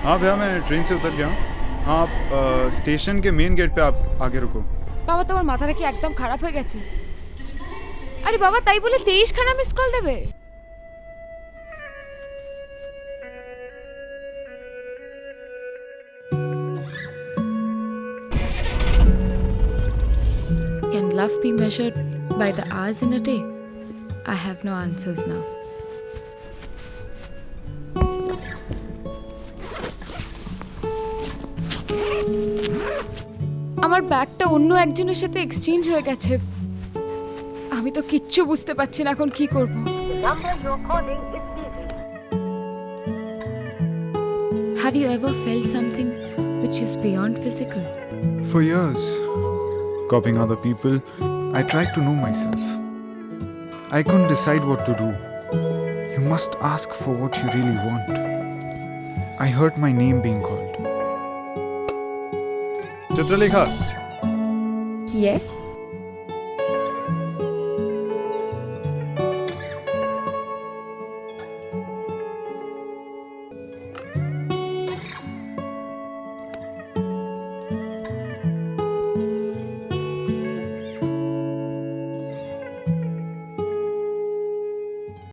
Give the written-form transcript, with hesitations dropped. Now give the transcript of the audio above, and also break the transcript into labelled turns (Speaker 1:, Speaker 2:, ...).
Speaker 1: हाँ भैया, मैं ट्रेन से उतर गया हूँ। हाँ, आप स्टेशन के मेन गेट पे आप आगे रुको।
Speaker 2: বাবা তোমার মাথাটা কি একদম খারাপ হয়ে গেছে? আরে বাবা তাই বলে 23 খানা মিস কল দেবে? Can love be measured by the hours in a day? I have no answers now. আমার ব্যাগটা অন্য একজনের সাথে এক্সচেঞ্জ হয়ে গেছে। আমি তো কিচ্ছু বুঝতে পারছি না এখন কি করব। Have you ever felt something which is beyond physical?
Speaker 1: For years, copying other people, I tried to know myself. I couldn't decide what to do. You must ask for what you really want. I heard my name being called. Chitralekha.
Speaker 2: Yes?